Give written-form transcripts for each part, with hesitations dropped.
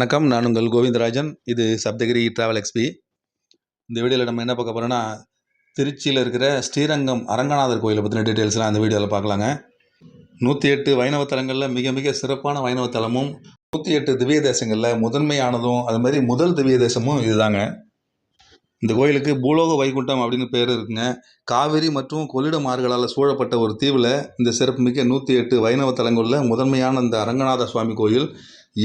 வணக்கம். நான் உங்கள் கோவிந்தராஜன். இது சப்தகிரி டிராவல் எக்ஸ்பி. இந்த வீடியோவில் நம்ம என்ன பார்க்க போகிறோன்னா, திருச்சியில் இருக்கிற ஸ்ரீரங்கம் அரங்கநாதர் கோயிலை பற்றின டீட்டெயில்ஸ்லாம் அந்த வீடியோவில் பார்க்கலாங்க. 108 வைணவ தலங்களில் மிக மிக சிறப்பான வைணவ தலமும் 108 திவ்ய தேசங்களில் முதன்மையானதும் அது மாதிரி முதல் திவ்ய தேசமும் இதுதாங்க. இந்த கோயிலுக்கு பூலோக வைகுண்டம் அப்படின்னு பேர் இருக்குங்க. காவிரி மற்றும் கொள்ளிடம் ஆறுகளால் சூழப்பட்ட ஒரு தீவில் இந்த சிறப்புமிக்க 108 வைணவ தலங்களில் முதன்மையான இந்த அரங்கநாத சுவாமி கோயில்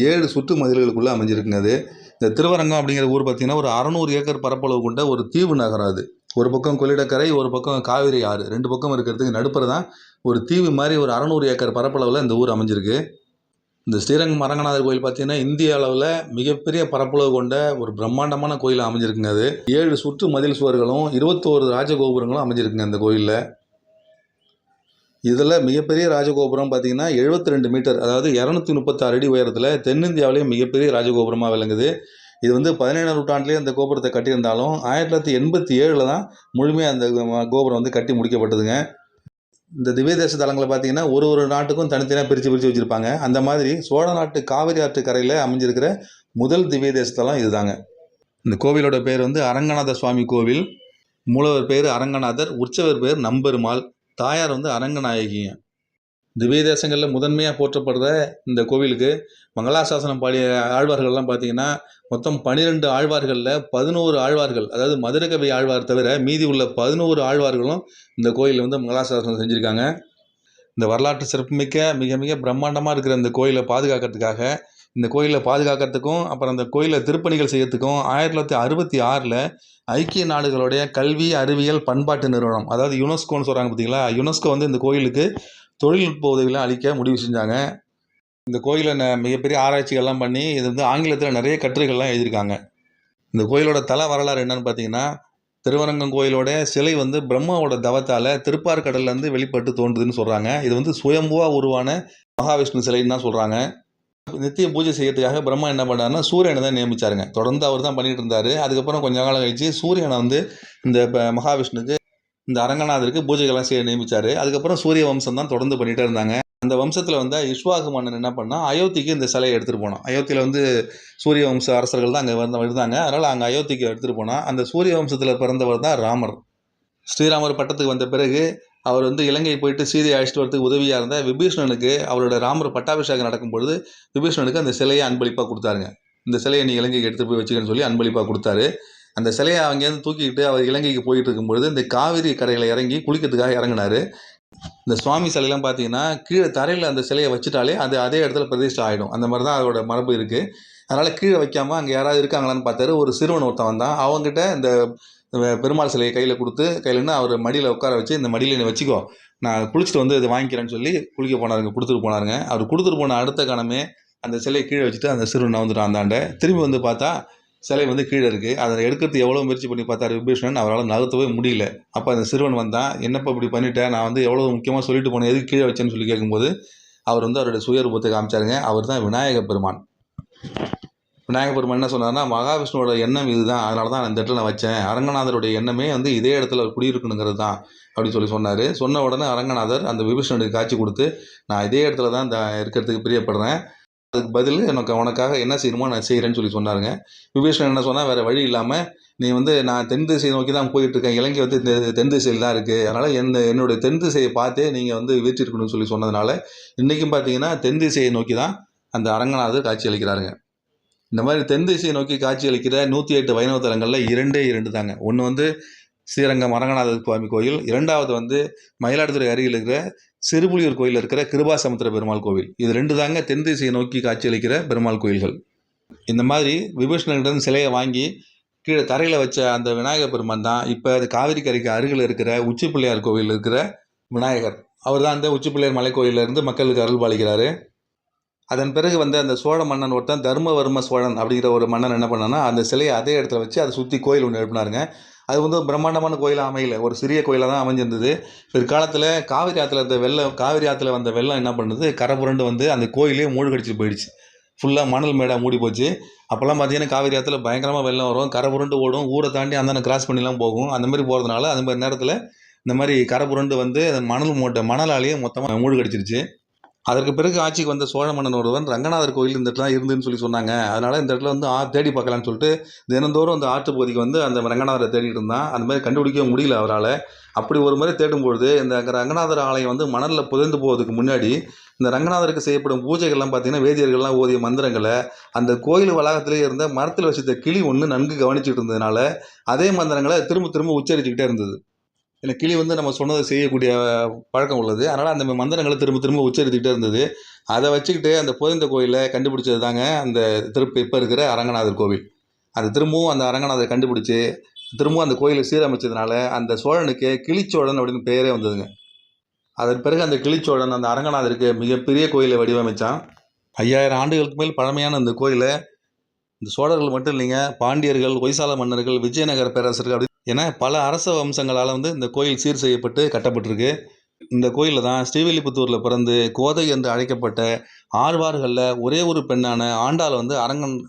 7 சுற்று மதில்களுக்குள்ளே அமைஞ்சிருக்குங்க. அது இந்த திருவரங்கம் அப்படிங்கிற ஊர் பார்த்திங்கன்னா ஒரு 600 ஏக்கர் பரப்பளவு கொண்ட ஒரு தீவு நகரம். அது ஒரு பக்கம் கொள்ளிடக்கரை, ஒரு பக்கம் காவிரி ஆறு, 2 பக்கம் இருக்கிறதுக்கு நடுப்புற தான் ஒரு தீவு மாதிரி ஒரு 600 ஏக்கர் பரப்பளவில் இந்த ஊர் அமைஞ்சிருக்கு. இந்த ஸ்ரீரங்கம் அரங்கநாதர் கோயில் பார்த்தீங்கன்னா இந்திய அளவில் மிகப்பெரிய பரப்பளவு கொண்ட ஒரு பிரம்மாண்டமான கோயில் அமைஞ்சிருக்குங்க. அது 7 சுற்று மதில் சுவர்களும் 21 ராஜகோபுரங்களும் அமைஞ்சிருக்குங்க இந்த கோயிலில். இதில் மிகப்பெரிய ராஜகோபுரம் பார்த்தீங்கன்னா 72 மீட்டர், அதாவது 236 அடி உயரத்தில் தென்னிந்தியாவிலேயே மிகப்பெரிய ராஜகோபுரமாக விளங்குது. இது 17ஆம் நூற்றாண்டிலே அந்த கோபுரத்தை கட்டியிருந்தாலும் 1987 தான் முழுமையாக அந்த கோபுரம் கட்டி முடிக்கப்பட்டதுங்க. இந்த திவ்ய தேச தலங்களை பார்த்தீங்கன்னா ஒரு நாட்டுக்கும் தனித்தனியாக பிரித்து வச்சுருப்பாங்க. அந்த மாதிரி சோழ நாட்டு காவிரி ஆற்று கரையில் அமைஞ்சிருக்கிற முதல் திவ்ய தேச தலம் இதுதாங்க. இந்த கோவிலோட பேர் அரங்கநாத சுவாமி கோவில். மூலவர் பேர் அரங்கநாதர், உற்சவர் பேர் நம்பெருமாள், தாயார் அரங்கநாயகிங்க. திவ்ய தேசங்களில் முதன்மையாக போற்றப்படுற இந்த கோவிலுக்கு மங்களாசாசனம் பாடிய ஆழ்வார்கள்லாம் பார்த்தீங்கன்னா மொத்தம் 12 ஆழ்வார்களில் 11 ஆழ்வார்கள், அதாவது மதுரகவி ஆழ்வார் தவிர மீதி உள்ள 11 ஆழ்வார்களும் இந்த கோயிலில் மங்களாசாசனம் செஞ்சுருக்காங்க. இந்த வரலாற்று சிறப்புமிக்க மிக மிக பிரம்மாண்டமாக இருக்கிற இந்த கோயிலை பாதுகாக்கிறதுக்காக, இந்த கோயிலை பாதுகாக்கிறதுக்கும் அப்புறம் அந்த கோயிலில் திருப்பணிகள் செய்யறதுக்கும் 1966 ஐக்கிய நாடுகளுடைய கல்வி அறிவியல் பண்பாட்டு நிறுவனம், அதாவது யுனெஸ்கோன்னு சொல்கிறாங்க பார்த்தீங்களா, யுனெஸ்கோ இந்த கோயிலுக்கு தொழில்நுட்ப உதவிலாம் அளிக்க முடிவு செஞ்சாங்க. இந்த கோயிலில் மிகப்பெரிய ஆராய்ச்சிகள்லாம் பண்ணி இது ஆங்கிலத்தில் நிறைய கட்டுரைகள்லாம் எழுதியிருக்காங்க. இந்த கோயிலோட தல வரலாறு என்னன்னு பார்த்தீங்கன்னா, திருவரங்கம் கோயிலோட சிலை பிரம்மாவோட தவத்தால் திருப்பார்கடல்லேருந்து வெளிப்பட்டு தோன்றுதுன்னு சொல்கிறாங்க. இது சுயம்புவாக உருவான மகாவிஷ்ணு சிலைன்னு தான் சொல்கிறாங்க. நித்திய பூஜை செய்யறதுக்காக பிரம்மா என்ன பண்ணாருன்னா சூரியனை தான் நியமிச்சாருங்க. தொடர்ந்து அவர் தான் பண்ணிட்டு இருந்தார். அதுக்கப்புறம் கொஞ்சம் காலம் கழிச்சு சூரியனை இந்த மகாவிஷ்ணுக்கு, இந்த அரங்கநாதருக்கு பூஜைகள்லாம் செய்ய நியமிச்சார். அதுக்கப்புறம் சூரிய வம்சம் தான் தொடர்ந்து பண்ணிகிட்டே இருந்தாங்க. அந்த வம்சத்தில் இஷ்வாகு மன்னன் என்ன பண்ணால் அயோத்திக்கு இந்த சிலையை எடுத்துகிட்டு போனான். அயோத்தியில் சூரிய வம்ச அரசர்கள் தான் அங்கே இருந்தாங்க. அதனால் அங்கே அயோத்திக்கு எடுத்துகிட்டு போனால் அந்த சூரிய வம்சத்தில் பிறந்தவர் தான் ராமர். ஸ்ரீராமர் பட்டத்துக்கு வந்த பிறகு அவர் இலங்கை போயிட்டு சீதையை அழைச்சிட்டு வரதுக்கு உதவியாக இருந்த விபீஷணனுக்கு அவரோட ராமர் பட்டாபிஷேகம் நடக்கும்பொழுது விபீஷணனுக்கு அந்த சிலையை அன்பளிப்பாக கொடுத்தாருங்க. இந்த சிலையை நீ இலங்கைக்கு எடுத்துகிட்டு போய் வச்சுக்கன்னு சொல்லி அன்பளிப்பாக கொடுத்தாரு. அந்த சிலையை அங்கேருந்து தூக்கிக்கிட்டு அவர் இலங்கைக்கு போயிட்டு இருக்கும்பொழுது இந்த காவிரி கரையில் இறங்கி குளிக்கிறதுக்காக இறங்கினார். இந்த சுவாமி சிலையெல்லாம் பார்த்தீங்கன்னா கீழே தரையில் அந்த சிலையை வச்சுட்டாலே அது அதே இடத்துல பிரதிஷ்டை ஆகிடும். அந்த மாதிரி தான் அதோட மரபு இருக்குது. அதனால் கீழே வைக்காமல் அங்கே யாராவது இருக்காங்களான்னு பார்த்தாரு. ஒரு சிறுவன் ஒருத்தன் வந்தான். அவங்ககிட்ட இந்த பெருமாள் சிலையை கையில் கொடுத்து, கையிலன்னா அவர் மடியில் உட்கார வச்சு, இந்த மடியில் நீ வச்சுக்கோ, நான் குளிச்சுட்டு இதை வாங்கிக்கிறேன்னு சொல்லி குளிக்க போனாருங்க, கொடுத்துட்டு போனாருங்க. அவர் கொடுத்துட்டு போன அடுத்த கணமே அந்த சிலையை கீழே வச்சுட்டு அந்த சிறுவன் வந்துட்டான். அந்தாண்ட திரும்பி பார்த்தா சிலை கீழே இருக்குது. அதை எடுக்கிறதுக்கு எவ்வளோ முயற்சி பண்ணி பார்த்தாரு விபீஷணன், அவரால் நகர்த்தவே முடியல. அப்போ அந்த சிறுவன் வந்தான், என்னப்பா இப்படி பண்ணிட்டேன், நான் எவ்வளோ முக்கியமாக சொல்லிட்டு போனேன், எதுக்கு கீழே வச்சேன்னு சொல்லி கேட்கும்போது அவர் அவருடைய சுயரூபத்தை காமிச்சாருங்க. அவர் தான் விநாயக பெருமான். விநாயக பெருமான் என்ன சொன்னார்னா, மகாவிஷ்ணுவோட எண்ணம் இதுதான், அதனால தான் அந்த இடத்துல நான் வச்சேன். அரங்கநாதருடைய எண்ணமே இதே இடத்துல குடியிருக்கணுங்கிறது தான் அப்படின்னு சொல்லி சொன்னார். சொன்ன உடனே அரங்கநாதர் அந்த விபீஷணனுக்கு காட்சி கொடுத்து, நான் இதே இடத்துல தான் இருக்கிறதுக்கு பிரியப்படுறேன், அதுக்கு பதில் உனக்காக என்ன செய்யணுமோ நான் செய்கிறேன்னு சொல்லி சொன்னாருங்க. விபீஷணன் என்ன சொன்னால், வேறு வழி இல்லாமல் நீ நான் தென் திசையை நோக்கி தான் போயிட்டுருக்கேன், இலங்கை தென் திசையில் தான் இருக்குது, அதனால் என்னுடைய தென் திசையை பார்த்தே நீங்கள் வீற்றிருக்கணும்னு சொல்லி சொன்னதுனால இன்றைக்கும் பார்த்தீங்கன்னா தென் திசையை நோக்கி தான் அந்த அரங்கநாதர் காட்சி அளிக்கிறாருங்க. இந்த மாதிரி தென் திசையை நோக்கி காட்சி அளிக்கிற 108 வைணவ தலங்களில் 2 தாங்க. ஒன்று ஸ்ரீரங்கம் அரங்கநாதர் சுவாமி கோயில், இரண்டாவது மயிலாடுதுறை அருகில் இருக்கிற சிறுபுலியூர் கோயிலில் இருக்கிற கிருபாசமுத்திர பெருமாள் கோவில். இது 2 தாங்க தென் திசையை நோக்கி காட்சி அளிக்கிற பெருமாள் கோயில்கள். இந்த மாதிரி விபீஷணன் சிலையை வாங்கி கீழே தரையில் வச்ச அந்த விநாயகர் பெருமான் தான் இப்போ அது காவிரி கரைக்கு அருகில் இருக்கிற உச்சி பிள்ளையார் கோவில் இருக்கிற விநாயகர். அவர் தான் அந்த உச்சி பிள்ளையார் மலை கோயிலிருந்து மக்களுக்கு அருள் பாலிக்கிறாரு. அதன் பிறகு அந்த சோழ மன்னன் ஒருத்தன் தர்மவர்ம சோழன் அப்படிங்கிற ஒரு மன்னன் என்ன பண்ணான்னா அந்த சிலையை அதே இடத்துல வச்சு அதை சுற்றி கோயில் ஒன்று எழுப்பினாருங்க. அது பிரம்மாண்டமான கோயிலாக அமையல, ஒரு சிறிய கோயிலாக தான் அமைஞ்சிருந்தது. பிற்காலத்தில் காவிரி ஆற்றுல வந்த வெள்ளம் என்ன பண்ணுது, கரை புரண்டு அந்த கோயிலே மூழ்கடிச்சு போயிடுச்சு. ஃபுல்லாக மணல் மேடாக மூடி போச்சு. அப்போல்லாம் பார்த்தீங்கன்னா காவிரி ஆற்றுல பயங்கரமாக வெள்ளம் வரும், கரை புரண்டு ஓடும், ஊரை தாண்டி அந்த கிராஸ் பண்ணிலாம் போகும். அந்த மாதிரி போகிறதுனால அந்த மாதிரி நேரத்தில் இந்த மாதிரி கரை புரண்டு மணலாலேயே மொத்தமாக மூழ்கடிச்சிருச்சு. அதற்கு பிறகு ஆட்சிக்கு வந்த சோழ மன்னன் ஒருவன் ரங்கநாதர் கோயில் இந்த இடத்துல இருந்துன்னு சொன்னாங்க. அதனால இந்த இடத்துல வந்து தேடி பார்க்கலான்னு சொல்லிட்டு தினந்தோறும் அந்த ஆற்று பகுதிக்கு வந்து அந்த ரங்கநாதரை தேடிட்டு இருந்தான். அந்த மாதிரி கண்டுபிடிக்கவே முடியல அவரால். அப்படி ஒரு முறை தேடும்பொழுது இந்த ரங்கநாதர் ஆலயம் வந்து மணலில் புதைந்து போவதுக்கு முன்னாடி இந்த ரங்கநாதருக்கு செய்யப்படும் பூஜைகள்லாம் பார்த்தீங்கன்னா வேதியர்கள்லாம் ஓதிய மந்திரங்களை அந்த கோயில் வளாகத்திலே இருந்த மரத்தில் வச்சிருந்த கிளி ஒன்று நன்கு கவனிச்சுட்டு இருந்ததுனால அதே மந்திரங்களை திரும்ப திரும்ப உச்சரிச்சுக்கிட்டே இருந்தது. ஏன்னா கிளி வந்து நம்ம சொன்னதை செய்யக்கூடிய பழக்கம் உள்ளது. அதனால் அந்த மந்திரங்களை திரும்ப திரும்ப உச்சரித்துக்கிட்டே இருந்தது. அதை வச்சுக்கிட்டு அந்த புதைந்த கோயிலை கண்டுபிடிச்சது தாங்க அந்த இப்போ இருக்கிற அரங்கநாதர் கோவில். அது திரும்பவும் அந்த அரங்கநாதரை கண்டுபிடிச்சி திரும்பவும் அந்த கோயிலை சீரமைச்சதுனால அந்த சோழனுக்கு கிளிச்சோழன் அப்படின்னு பெயரே வந்ததுங்க. அதன் பிறகு அந்த கிளிச்சோழன் அந்த அரங்கநாதருக்கு மிகப்பெரிய கோயிலை வடிவமைத்தான். 5000 ஆண்டுகளுக்கு மேல் பழமையான அந்த கோயிலை இந்த சோழர்கள் மட்டும் இல்லைங்க, பாண்டியர்கள், ஹொய்சால மன்னர்கள், விஜயநகர பேரரசர்கள் அப்படி என பல அரச வம்சங்களால் வந்து இந்த கோயில் சீர் செய்யப்பட்டு கட்டப்பட்டிருக்கு. இந்த கோயிலில் தான் ஸ்ரீவில்லிபுத்தூரில் பிறந்து கோதை என்று அழைக்கப்பட்ட ஆழ்வார்களில் ஒரே ஒரு பெண்ணான ஆண்டாள் வந்து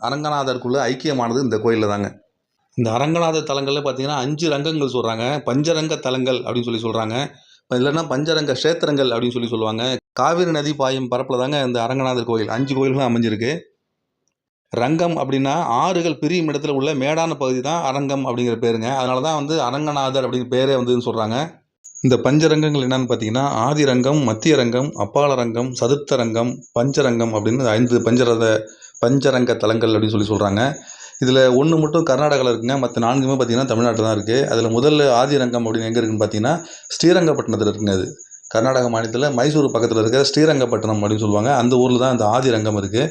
அரங்கநாதருக்குள்ளே ஐக்கியமானது இந்த கோயிலில் தாங்க. இந்த அரங்கநாதர் தலங்களில் பார்த்தீங்கன்னா 5 ரங்கங்கள் சொல்கிறாங்க. பஞ்சரங்க தலங்கள் அப்படின்னு சொல்லி சொல்கிறாங்க. இல்லைன்னா பஞ்சரங்க க்ஷேத்திரங்கள் அப்படின்னு சொல்லி சொல்லுவாங்க. காவிரி நதி பாயும் பரப்பில் தாங்க இந்த அரங்கநாதர் கோயில் 5 கோயில்களும் அமைஞ்சிருக்கு. ரங்கம் அப்படின்னா ஆறுகள் பிரியும் இடத்துல உள்ள மேடான பகுதி தான் அரங்கம் அப்படிங்கிற பேருங்க. அதனால தான் வந்து அரங்கநாதர் அப்படிங்கிற பேரே வந்துன்னு சொல்கிறாங்க. இந்த பஞ்சரங்கங்கள் என்னென்னு பார்த்தீங்கன்னா ஆதிரங்கம், மத்திய ரங்கம், அப்பால ரங்கம், சதுர்த்த ரங்கம், பஞ்சரங்கம் அப்படின்னு 5 பஞ்சரங்க தலங்கள் அப்படின்னு சொல்லி சொல்கிறாங்க. இதில் 1 மட்டும் கர்நாடகாவில் இருக்குங்க. மற்ற 4மே பார்த்தீங்கன்னா தமிழ்நாட்டில் தான் இருக்குது. அதில் முதல்ல ஆதிரங்கம் அப்படின்னு எங்கே இருக்குதுன்னு பார்த்தீங்கன்னா ஸ்ரீரங்கப்பட்டினத்தில் இருக்குங்க. அது கர்நாடக மாநிலத்தில் மைசூர் பக்கத்தில் இருக்கிற ஸ்ரீரங்கப்பட்டினம் அப்படின்னு சொல்லுவாங்க. அந்த ஊரில் தான் இந்த ஆதிரங்கம் இருக்குது.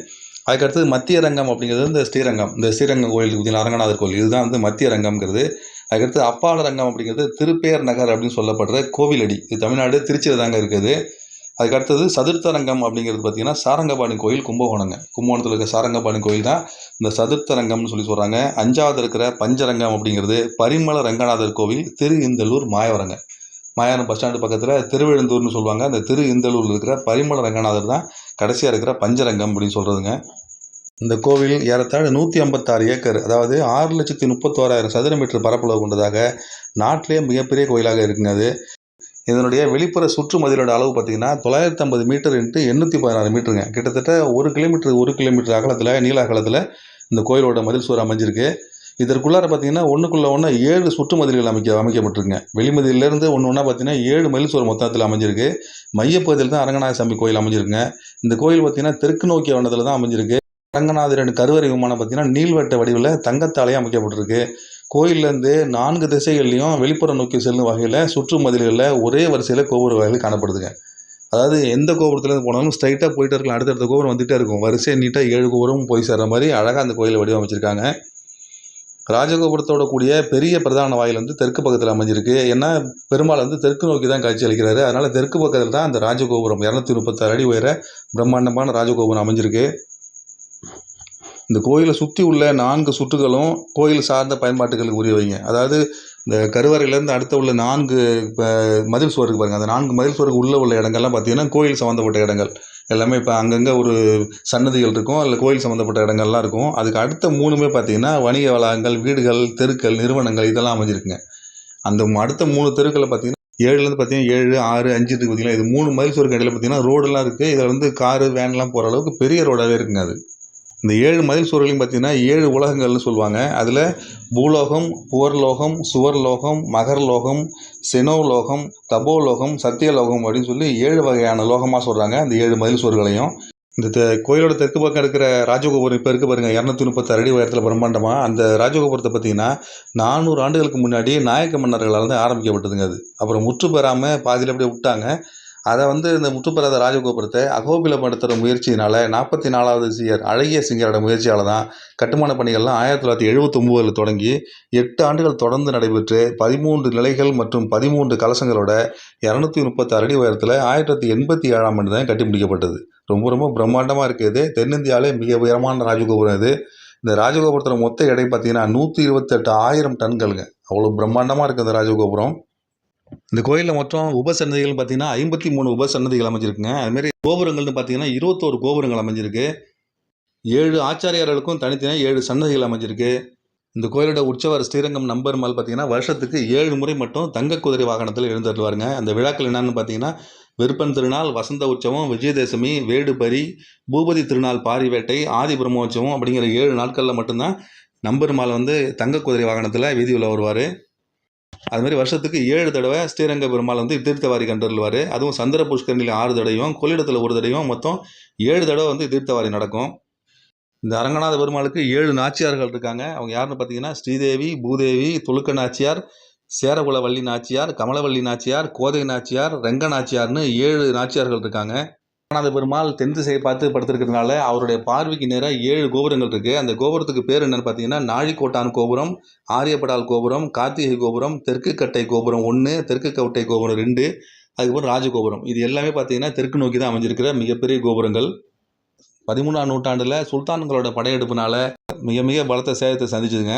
அதுக்கடுத்தது மத்திய ரங்கம் அப்படிங்கிறது இந்த ஸ்ரீரங்கம் கோயில் பார்த்தீங்கன்னா அரங்கநாதர் கோயில் இதுதான் வந்து மத்திய ரங்கம்ங்கிறது. அதுக்கடுத்து அப்பால ரங்கம் அப்படிங்கிறது திருப்பேர் நகர் அப்படின்னு சொல்லப்படுற கோவிலடி. இது தமிழ்நாடு திருச்சியில் தாங்க இருக்குது. அதுக்கடுத்தது சதுர்த்த ரங்கம் அப்படிங்கிறது பார்த்தீங்கன்னா சாரங்கபாணி கோயில் கும்பகோணத்தில் இருக்க சாரங்கபாணி கோயில் தான் இந்த சதுர்த்த ரங்கம்னு சொல்லி சொல்கிறாங்க. 5வது இருக்கிற பஞ்சரங்கம் அப்படிங்கிறது பரிமள ரங்கநாதர் கோவில் திரு இந்தலூர் மாயவரங்க. மாயாரம் பஸ் ஸ்டாண்டு பக்கத்தில் திருவிழந்தூர்னு சொல்லுவாங்க. அந்த திரு இந்தலூரில் இருக்கிற பரிமள ரங்கநாதர் தான் கடைசியாக இருக்கிற பஞ்சரங்கம் அப்படின்னு சொல்கிறதுங்க. இந்த கோவில் ஏறத்தாழ 156 ஏக்கர், அதாவது 6,31,000 சதுர மீட்டர் பரப்பளவு கொண்டதாக நாட்டிலே மிகப்பெரிய கோயிலாக இருக்குங்க. அது இதனுடைய வெளிப்புற சுற்று மதிலோட அளவு பார்த்திங்கன்னா 950 மீட்டர் இன்ட்டு 816 மீட்டருங்க. கிட்டத்தட்ட 1 கிலோமீட்டர் அகலத்தில் நீள அகலத்தில் இந்த கோயிலோட மதில் சுவர் அமைஞ்சிருக்கு. இதற்குள்ளார பார்த்தீங்கன்னா ஒன்றுக்குள்ள ஒன்று 7 சுற்று மதில்கள் அமைக்கப்பட்டிருக்குங்க. வெளிமதிலேருந்து ஒன்று பார்த்தீங்கன்னா 7 மதில் சுவர் மொத்தத்தில் அமைஞ்சிருக்கு. மையப்பகுதியில் தான் அரங்கநாத சாமி கோயில் அமைஞ்சிருக்குங்க. இந்த கோயில் பார்த்தீங்கன்னா தெற்கு நோக்கிய வண்ணத்தில் தான் அமைஞ்சிருக்கு. அரங்கநாதரின் கருவறை விமானம் பார்த்தீங்கன்னா நீள்வட்ட வடிவில் தங்கத்தாலேயே அமைக்கப்பட்டிருக்கு. கோயிலேருந்து 4 திசைகள்லையும் வெளிப்புறம் நோக்கி செல்லும் வகையில் சுற்று மதில்களில் ஒரே வரிசையில் கோபுர வகைகள் காணப்படுதுங்க. அதாவது எந்த கோபுரத்துலேருந்து போனாலும் ஸ்ட்ரைட்டாக போயிட்டு இருக்கலாம், அடுத்தடுத்த கோபுரம் வந்துகிட்டே இருக்கும். வரிசையாக நீட்டாக 7 கோபுரமும் போய் சேர்ற மாதிரி அழகாக அந்த கோயிலை வடிவமைச்சிருக்காங்க. ராஜகோபுரத்தோட கூடிய பெரிய பிரதான வாயில் வந்து தெற்கு பக்கத்தில் அமைஞ்சிருக்கு. ஏன்னா பெருமாள் வந்து தெற்கு நோக்கி தான் காட்சி அளிக்கிறாரு. அதனால் தெற்கு பக்கத்தில் தான் அந்த ராஜகோபுரம் 236 அடி உயர பிரம்மாண்டமான ராஜகோபுரம் அமைஞ்சிருக்கு. இந்த கோயிலை சுற்றி உள்ள 4 சுற்றுகளும் கோயில் சார்ந்த பயன்பாட்டுகளுக்கு உரியவைங்க. அதாவது இந்த கருவறையிலேருந்து அடுத்த உள்ள 4 மதில் சுவருக்கு பாருங்கள். அந்த 4 மதில் சுவருக்கு உள்ள இடங்கள்லாம் பார்த்தீங்கன்னா கோயில் சம்மந்தப்பட்ட இடங்கள் எல்லாமே. இப்போ அங்கங்கே ஒரு சன்னதிகள் இருக்கும், அதில் கோயில் சம்மந்தப்பட்ட இடங்கள்லாம் இருக்கும். அதுக்கு அடுத்த 3மே பார்த்தீங்கன்னா வணிக வளாகங்கள், வீடுகள், தெருக்கள், நிறுவனங்கள் இதெல்லாம் அமைஞ்சிருக்குங்க. அந்த அடுத்த 3 தெருக்களில் பார்த்தீங்கன்னா 7லேருந்து பார்த்தீங்கன்னா 7, 6, 5 இருக்குது பார்த்தீங்கன்னா. இது 3 மதில் சுவருக்கு இடையில பார்த்தீங்கன்னா ரோடெல்லாம் இருக்குது. இதில் வந்து காரு வேன்லாம் போகிற அளவுக்கு பெரிய ரோடாகவே இருக்குங்க. அது இந்த 7 மதில் சுவர்களையும் பார்த்தீங்கன்னா 7 உலகங்கள்னு சொல்லுவாங்க. அதில் பூலோகம், புவர்லோகம், சுவர்லோகம், மகர்லோகம், செனோலோகம், தபோலோகம், சத்தியலோகம் அப்படின்னு சொல்லி 7 வகையான லோகமாக சொல்கிறாங்க அந்த 7 மதில் சுவர்களையும். இந்த கோயிலோட தெற்கு பக்கம் இருக்கிற ராஜகோபுரம் இப்போ இருக்குது பாருங்கள், 236 அடி உயரத்தில் பிரம்மாண்டமாக. அந்த ராஜகோபுரத்தை பார்த்தீங்கன்னா 400 ஆண்டுகளுக்கு முன்னாடி நாயக்க மன்னர்களால் வந்து ஆரம்பிக்கப்பட்டதுங்க. அது அப்புறம் முற்று பெறாமல் பாதியில் அப்படியே விட்டாங்க. அதை வந்து இந்த முற்றுப்பெறாத ராஜகோபுரத்தை அகோபிலப்படுத்துகிற முயற்சியினால் 44வது சியர் அழகிய சிங்கரோட முயற்சியால் தான் கட்டுமான பணிகள்லாம் 1979 தொடங்கி 8 ஆண்டுகள் தொடர்ந்து நடைபெற்று 13 நிலைகள் மற்றும் 13 கலசங்களோட 236 அடி உயரத்தில் 1987ஆம் ஆண்டு தான் கட்டி முடிக்கப்பட்டது. ரொம்ப ரொம்ப பிரம்மாண்டமாக இருக்குது. தென்னிந்தியாவிலே மிக உயரமான ராஜகோபுரம் இது. இந்த ராஜகோபுரத்தோட மொத்த எடை பார்த்தீங்கன்னா 128,000 டன்களுங்க. அவ்வளோ பிரம்மாண்டமாக இருக்குது இந்த ராஜகோபுரம். இந்த கோயிலில் மொத்தம் உபசன்னதிகள் பார்த்தீங்கன்னா 53 உபசன்னதிகள் அமைஞ்சிருக்குங்க. அதுமாரி கோபுரங்கள்னு பார்த்தீங்கன்னா 21 கோபுரங்கள் அமைஞ்சிருக்கு. 7 ஆச்சாரியார்களுக்கும் தனித்தனியாக 7 சன்னதிகள் அமைஞ்சிருக்கு. இந்த கோயிலோட உற்சவர் ஸ்ரீரங்கம் நம்பெருமாள் பார்த்தீங்கன்னா வருஷத்துக்கு 7 முறை மட்டும் தங்க குதிரை வாகனத்தில் எழுந்தருள்வாருங்க. அந்த விழாக்கள் என்னென்னு பார்த்தீங்கன்னா விருப்பன் திருநாள், வசந்த உற்சவம், விஜயதசமி, வேடுபரி, பூபதி திருநாள், பாரிவேட்டை, ஆதி பிரம்மோற்சவம் அப்படிங்கிற 7 நாட்களில் மட்டும்தான் நம்பெருமாள் வந்து தங்க குதிரை வாகனத்தில் வீதியில் வருவார். அதுமாதிரி வருஷத்துக்கு 7 தடவை ஸ்ரீரங்க பெருமாள் வந்து தீர்த்தவாரி கண்டருள்வார். அதுவும் சந்திர புஷ்கரணியில் 6 தடவையும், கொள்ளிடத்தில் 1 தடவையும், மொத்தம் 7 தடவை வந்து தீர்த்தவாரி நடக்கும். இந்த அரங்கநாத பெருமாளுக்கு 7 நாச்சியார்கள் இருக்காங்க. அவங்க யாருன்னு பார்த்தீங்கன்னா, ஸ்ரீதேவி, பூதேவி, துலுக்க நாச்சியார், சேரகுலவள்ளி நாச்சியார், கமலவள்ளி நாச்சியார், கோதை நாச்சியார், ரெங்க நாச்சியார்னு 7 நாச்சியார்கள் இருக்காங்க. அரங்கநாத பெருமாள் தென் திசையை பார்த்து படுத்திருக்கிறதுனால அவருடைய பார்வைக்கு நேராக 7 கோபுரங்கள் இருக்குது. அந்த கோபுரத்துக்கு பேர் என்னென்னு பார்த்தீங்கன்னா, நாழிக்கோட்டான் கோபுரம், ஆரியப்படால் கோபுரம், கார்த்திகை கோபுரம், தெற்கு கட்டை கோபுரம் 1, தெற்கு கட்டை கோபுரம் 2, அதுக்கப்புறம் ராஜகோபுரம். இது எல்லாமே பார்த்தீங்கன்னா தெற்கு நோக்கி தான் அமைஞ்சிருக்கிற மிகப்பெரிய கோபுரங்கள். 13ஆம் நூற்றாண்டில் சுல்தான்களோட படையெடுப்புனால மிக மிக பலத்த சேதத்தை சந்திச்சுதுங்க.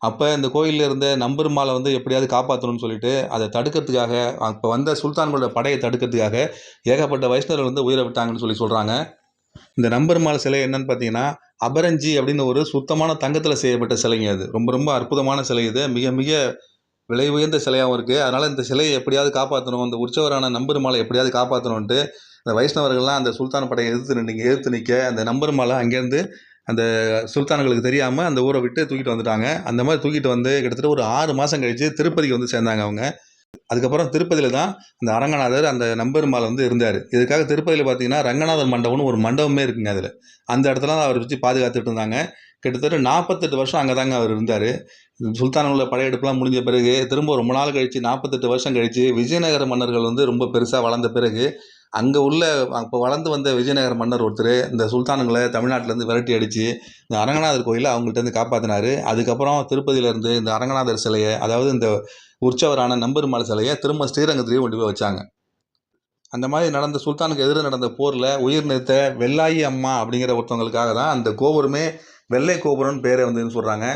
அப்போ இந்த கோயிலில் இருந்த நம்பெருமாளை வந்து எப்படியாவது காப்பாற்றணும்னு சொல்லிட்டு அதை தடுக்கிறதுக்காக, அப்போ வந்த சுல்தான்களோட படையை தடுக்கிறதுக்காக ஏகப்பட்ட வைஷ்ணவர்கள் வந்து உயிரை விட்டாங்கன்னு சொல்கிறாங்க. இந்த நம்பெருமாள் சிலை என்னன்னு பார்த்தீங்கன்னா, அபரஞ்சி அப்படின்னு ஒரு சுத்தமான தங்கத்தில் செய்யப்பட்ட சிலைங்க. அது ரொம்ப ரொம்ப அற்புதமான சிலை. இது மிக மிக விலை உயர்ந்த சிலையாகவும் இருக்குது. அதனால் இந்த சிலையை எப்படியாவது காப்பாற்றணும், இந்த உற்சவரான நம்பெருமாளை எப்படியாவது காப்பாற்றணுன்ட்டு இந்த வைஷ்ணவர்கள்லாம் அந்த சுல்தான் படையை எதிர்த்து நிற்க அந்த நம்பெருமாளை அங்கேருந்து அந்த சுல்தான்களுக்கு தெரியாமல் அந்த ஊரை விட்டு தூக்கிட்டு வந்துட்டாங்க. அந்த மாதிரி தூக்கிட்டு வந்து கிட்டத்தட்ட ஒரு 6 மாதம் கழித்து திருப்பதிக்கு வந்து சேர்ந்தாங்க அவங்க. அதுக்கப்புறம் திருப்பதியில் தான் அந்த அரங்கநாதர் அந்த நம்பெருமாள் வந்து இருந்தார். இதுக்காக திருப்பதியில் பார்த்தீங்கன்னா ரங்கநாதர் மண்டபம்னு ஒரு மண்டபமே இருக்குங்க. அதில் அந்த இடத்துல தான் அவர் வச்சு பாதுகாத்துட்டு இருந்தாங்க. கிட்டத்தட்ட 48 வருஷம் அங்கே தாங்க அவர் இருந்தார். சுல்தான்களோட படையெடுப்புலாம் முடிஞ்ச பிறகு திரும்ப ரொம்ப நாள் கழித்து 48 வருஷம் கழித்து விஜயநகர மன்னர்கள் வந்து ரொம்ப பெருசாக வளர்ந்த பிறகு அங்கே உள்ள அப்போ வளர்ந்து வந்த விஜயநகர மன்னர் ஒருத்தர் இந்த சுல்தானுங்களை தமிழ்நாட்டிலேருந்து விரட்டி அடித்து இந்த அரங்கநாதர் கோயிலை அவங்கள்ட்டேருந்து காப்பாற்றினார். அதுக்கப்புறம் திருப்பதியிலேருந்து இந்த அரங்கநாதர் சிலையை, அதாவது இந்த உற்சவரான நம்பெருமாள் சிலையை திரும்ப ஸ்ரீரங்கத்திலேயே கொண்டு போய் வச்சாங்க. அந்த மாதிரி நடந்த சுல்தானுக்கு எதிராக நடந்த போரில் உயிர் நீத்த வெள்ளாயி அம்மா அப்படிங்கிற ஒருத்தவங்களுக்காக தான் அந்த கோபுரமே வெள்ளை கோபுரம்னு பேரை வந்துன்னு சொல்கிறாங்க.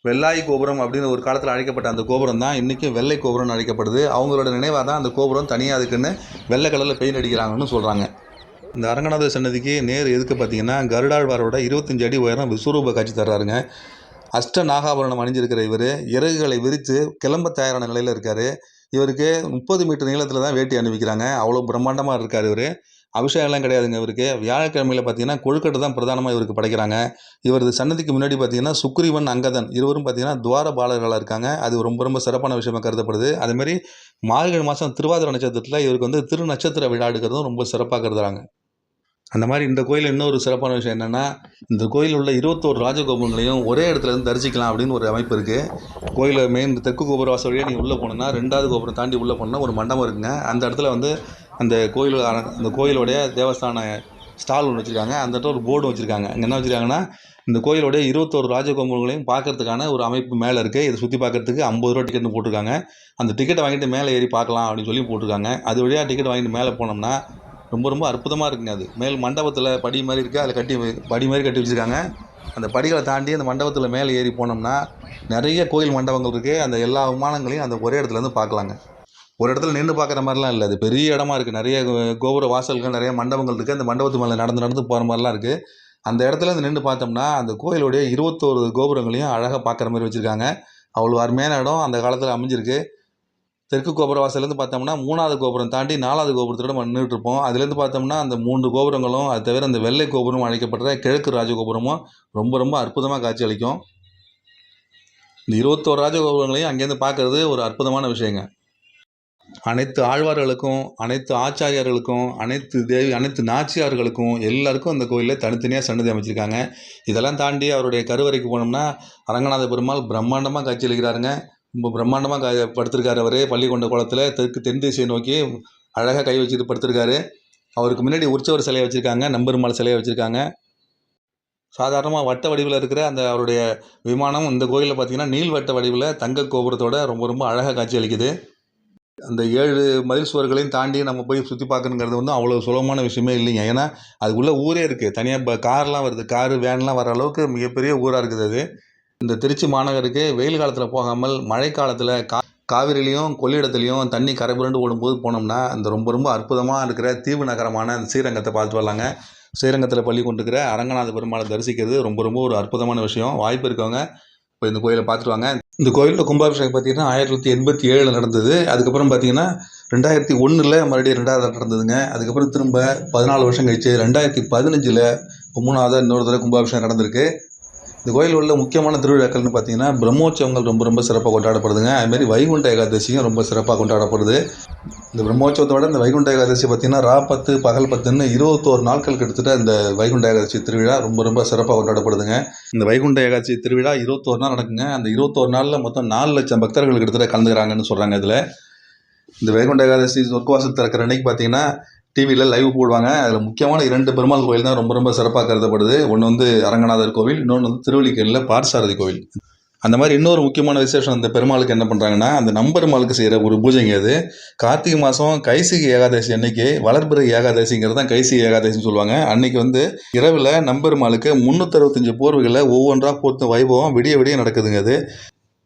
வெள்ளாயி கோபுரம் அப்படின்னு ஒரு காலத்தில் அழைக்கப்பட்ட அந்த கோபுரம் தான் இன்றைக்கும் வெள்ளை கோபுரம்னு அழைக்கப்படுது. அவங்களோட நினைவாக தான் அந்த கோபுரம் தனியாக அதுக்குன்னு வெள்ளை கலரில் பெயிண்ட் அடிக்கிறாங்கன்னு சொல்கிறாங்க. இந்த அரங்கநாதர் சன்னதிக்கு நேர் எதுக்கு பார்த்தீங்கன்னா, கருடாழ்வாரோட 25 அடி உயரம் விஸ்வரூப காட்சி தர்றாருங்க. அஷ்ட நாகாபரணம் அணிஞ்சிருக்கிற இவர் இறகுகளை விரித்து கிளம்ப தயாரான நிலையில் இருக்கார். இவருக்கு 30 மீட்டர் நீளத்தில் தான் வேட்டி அணிவிக்கிறாங்க. அவ்வளோ பிரம்மாண்டமாக இருக்கார் இவர். அபிஷேகம்லாம் கிடையாதுங்க இவருக்கு. வியாழக்கிழமையில் பார்த்தீங்கன்னா கொழுக்கட்டை தான் பிரதானமாக இவருக்கு படைக்கிறாங்க. இவரது சன்னதிக்கு முன்னாடி பார்த்தீங்கன்னா சுக்ரீவன், அங்கதன் இருவரும் பார்த்தீங்கன்னா துவாரபாலர்களாக இருக்காங்க. அது ரொம்ப ரொம்ப சிறப்பான விஷயமாக கருதப்படுது. அதேமாதிரி மார்கழி மாதம் திருவாதிரை நட்சத்திரத்தில் இவருக்கு வந்து திரு நட்சத்திர விழா எடுக்கிறதும் ரொம்ப சிறப்பாக கருதுறாங்க. அந்த மாதிரி இந்த கோயில் இன்னொரு சிறப்பான விஷயம் என்னென்னா, இந்த கோயில் உள்ள 21 ராஜகோபுரங்களையும் ஒரே இடத்துல இருந்து தரிசிக்கலாம் அப்படின்னு ஒரு அமைப்பு இருக்குது. கோயிலில் மெயின் தெற்கு கோபுர வாசல் வழியாக நீங்கள் உள்ளே போனோன்னா 2வது கோபுரம் தாண்டி உள்ளே போனோன்னா ஒரு மண்டபம் இருக்குங்க. அந்த இடத்துல வந்து அந்த கோயிலோடைய தேவஸ்தான ஸ்டால் ஒன்று வச்சுருக்காங்க. அந்த இடத்துல ஒரு போர்டு வச்சுருக்காங்க. அங்கே என்ன வச்சுருக்காங்கன்னா, இந்த கோயிலோடைய 21 ராஜகோபுரங்களையும் பார்க்கறதுக்கான ஒரு அமைப்பு மேலே இருக்குது. இதை சுற்றி பார்க்கறதுக்கு 50 ரூபா டிக்கெட்னு போட்டிருக்காங்க. அந்த டிக்கெட்டை வாங்கிட்டு மேலே ஏறி பார்க்கலாம் அப்படின்னு சொல்லி போட்டிருக்காங்க. அது வழியாக டிக்கெட் வாங்கிட்டு மேலே போனோம்னா ரொம்ப ரொம்ப அற்புதமாக இருக்குங்க. அது மேல் மண்டபத்தில் படி மாதிரி இருக்குது. அதில் படி மாதிரி கட்டி வச்சுருக்காங்க. அந்த படிகளை தாண்டி அந்த மண்டபத்தில் மேலே ஏறி போனோம்னா நிறைய கோயில் மண்டபங்கள் இருக்குது. அந்த எல்லா விமானங்களையும் அந்த ஒரே இடத்துலேருந்து பார்க்கலாங்க. ஒரு இடத்துல நின்று பார்க்குற மாதிரிலாம் இல்லை. அது பெரிய இடமா இருக்குது. நிறைய கோபுர வாசல்கள், நிறைய மண்டபங்கள் இருக்குது. அந்த மண்டபத்து மேலே நடந்து போகிற மாதிரிலாம் இருக்குது. அந்த இடத்துல நின்று பார்த்தோம்னா அந்த கோயிலுடைய 21 கோபுரங்களையும் அழகாக பார்க்குற மாதிரி வச்சுருக்காங்க. அவ்வளோ அருமையான இடம் அந்த காலத்தில் அமைஞ்சிருக்கு. தெற்கு கோபுர வாசல்லேருந்து பார்த்தோம்னா 3வது கோபுரம் தாண்டி 4வது கோபுரத்தோட நம்ம நின்றுட்டு இருப்போம். அதுலேருந்து பார்த்தோம்னா அந்த 3 கோபுரங்களும், அது தவிர அந்த வெள்ளை கோபுரம் அழைக்கப்படுற கிழக்கு ராஜகோபுரமும் ரொம்ப ரொம்ப அற்புதமாக காட்சி அளிக்கும். இந்த 21 ராஜகோபுரங்களையும் அங்கேருந்து பார்க்குறது ஒரு அற்புதமான விஷயங்க. அனைத்து ஆழ்வார்களுக்கும், அனைத்து ஆச்சாரியார்களுக்கும், அனைத்து நாச்சியார்களுக்கும் எல்லாருக்கும் அந்த கோயிலில் தனித்தனியாக சன்னதி அமைச்சிருக்காங்க. இதெல்லாம் தாண்டி அவருடைய கருவறைக்கு போனோம்னா அரங்கநாத பெருமாள் பிரம்மாண்டமாக காட்சி அளிக்கிறாருங்க. ரொம்ப பிரம்மாண்டமாக படுத்திருக்காரு. அவர் பள்ளி கொண்ட குளத்தில் தென் திசையை நோக்கி அழகாக கை வச்சுட்டு படுத்திருக்காரு. அவருக்கு முன்னாடி உற்சவர் சிலையை வச்சுருக்காங்க, நம்பெருமாள் சிலையை வச்சுருக்காங்க. சாதாரணமாக வட்ட வடிவில் இருக்கிற அந்த அவருடைய விமானம் இந்த கோயிலில் பார்த்திங்கன்னா நீள்வட்ட வடிவில் தங்க கோபுரத்தோட ரொம்ப ரொம்ப அழகாக காட்சி அளிக்குது. அந்த 7 மதில் சுவர்களையும் தாண்டி நம்ம போய் சுற்றி பார்க்கணுங்கிறது வந்து அவ்வளோ சுலபமான விஷயமே இல்லைங்க. ஏன்னா அதுக்குள்ளே ஊரே இருக்குது. தனியாக கார்லாம் வருது, காரு வேன்லாம் வர அளவுக்கு மிகப்பெரிய ஊராக இருக்குது அது. இந்த திருச்சி மாநகருக்கு வெயில் காலத்தில் போகாமல் மழை காலத்தில் காவிரிலையும் கொள்ளிடத்துலையும் தண்ணி கரை புரண்டு ஓடும்போது போனோம்னா அந்த ரொம்ப ரொம்ப அற்புதமாக இருக்கிற தீவு நகரமான ஸ்ரீரங்கத்தை பார்த்து வரலாங்க. ஸ்ரீரங்கத்தில் பள்ளி கொண்டிருக்கிற அரங்கநாத பெருமாளை தரிசிக்கிறது ரொம்ப ரொம்ப ஒரு அற்புதமான விஷயம். வாய்ப்பு இருக்கவங்க இப்போ இந்த கோயிலை பார்த்துட்டு வாங்க. இந்த கோயிலில் கும்பாபிஷேகம் பார்த்திங்கன்னா 1987 நடந்தது. அதுக்கப்புறம் பார்த்திங்கன்னா 2001ல் மறுபடியும் 2வது ஆட்டம் நடந்ததுங்க. அதுக்கப்புறம் திரும்ப 14 வருஷம் கழிச்சு 2015ல் 3வது இன்னொரு தடவை கும்பாபிஷேகம் நடந்திருக்கு. இந்த கோயில் உள்ள முக்கியமான திருவிழாக்கள்னு பார்த்தீங்கன்னா, பிரம்மோற்சவங்கள் ரொம்ப ரொம்ப சிறப்பாக கொண்டாடப்படுதுங்க. அதுமாரி வைகுண்ட ஏகாதசியும் ரொம்ப சிறப்பாக கொண்டாடப்படுது. இந்த பிரம்மோற்சவத்தோட இந்த வைகுண்ட ஏகாதசி பார்த்தீங்கன்னா, ரா 10 பகல் 10ன்னு 21 நாட்கள் கிட்டத்தட்ட இந்த வைகுண்ட ஏகாதசி திருவிழா ரொம்ப ரொம்ப சிறப்பாக கொண்டாடப்படுதுங்க. இந்த வைகுண்ட ஏகாதசி திருவிழா 21 நாள் நடக்குங்க. அந்த 21 நாளில் மொத்தம் 4 லட்சம் பக்தர்கள் கிட்டத்தட்ட கலந்துக்கிறாங்கன்னு சொல்கிறாங்க. இதில் இந்த வைகுண்ட ஏகாதசி சொர்க்கவாசல் திறக்கிற அன்னைக்கு பார்த்தீங்கன்னா, டிவியில் லைவ் போடுவாங்க. அதில் முக்கியமான 2 பெருமாள் கோயில் தான் ரொம்ப ரொம்ப சிறப்பாக கருதப்படுது. ஒன்று வந்து அரங்கநாதர் கோவில், இன்னொன்று வந்து திருவல்லிக்கேணியில் பார்த்தசாரதி கோவில். அந்த மாதிரி இன்னொரு முக்கியமான விசேஷம் அந்த பெருமாளுக்கு என்ன பண்ணுறாங்கன்னா, அந்த நம்பெருமாளுக்கு செய்கிற ஒரு பூஜைங்க அது. கார்த்திகை மாதம் கைசிகை ஏகாதசி அன்னைக்கு வளர்பிறை ஏகாதசிங்கிறது தான் கைசிகை ஏகாதசின்னு சொல்லுவாங்க. அன்னைக்கு வந்து இரவில் நம்பெருமாளுக்கு 365 போர்வைகளை ஒவ்வொன்றா போர்த்த வைபவம் விடிய விடிய நடக்குதுங்க அது.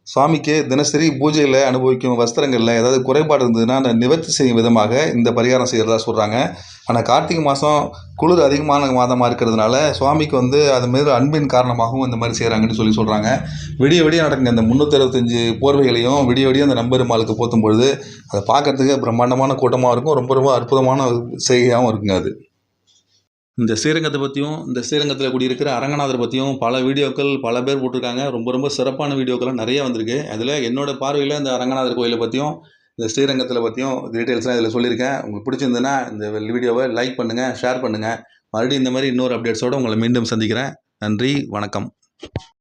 சுவாமிக்கு தினசரி பூஜையில் அனுபவிக்கும் வஸ்திரங்களில் ஏதாவது குறைபாடு இருந்ததுன்னா அதை நிவர்த்தி செய்யும் விதமாக இந்த பரிகாரம் செய்கிறதா சொல்கிறாங்க. ஆனால் கார்த்திகை மாதம் குளிர் அதிகமான மாதமாக இருக்கிறதுனால சுவாமிக்கு வந்து அது மீது அன்பின் காரணமாகவும் இந்த மாதிரி செய்கிறாங்கன்னு சொல்கிறாங்க. விடிய விடிய நடக்குங்க. இந்த 365 போர்வைகளையும் விடிய விடிய அந்த நம்பெருமாளுக்கு போற்றும் பொழுது அதை பார்க்கறதுக்கு பிரம்மாண்டமான கூட்டமாக இருக்கும். ரொம்ப ரொம்ப அற்புதமான செய்கையாகவும் இருக்குங்க அது. இந்த ஸ்ரீரங்கத்தை பற்றியும் இந்த ஸ்ரீரங்கத்தில் குடியிருக்கிற அரங்கநாதரை பற்றியும் பல வீடியோக்கள் பல பேர் போட்டிருக்காங்க. ரொம்ப ரொம்ப சிறப்பான வீடியோக்கள்லாம் நிறைய வந்திருக்கு. அதில் என்னோட பார்வையில் இந்த அரங்கநாதர் கோயிலை பற்றியும் இந்த ஸ்ரீரங்கத்தில் பற்றியும் டீட்டெயில்ஸ்லாம் இதில் சொல்லியிருக்கேன். உங்களுக்கு பிடிச்சிருந்ததுன்னா இந்த வீடியோவை லைக் பண்ணுங்கள், ஷேர் பண்ணுங்கள். மறுபடியும் இந்த மாதிரி இன்னொரு அப்டேட்ஸோடு உங்களை மீண்டும் சந்திக்கிறேன். நன்றி, வணக்கம்.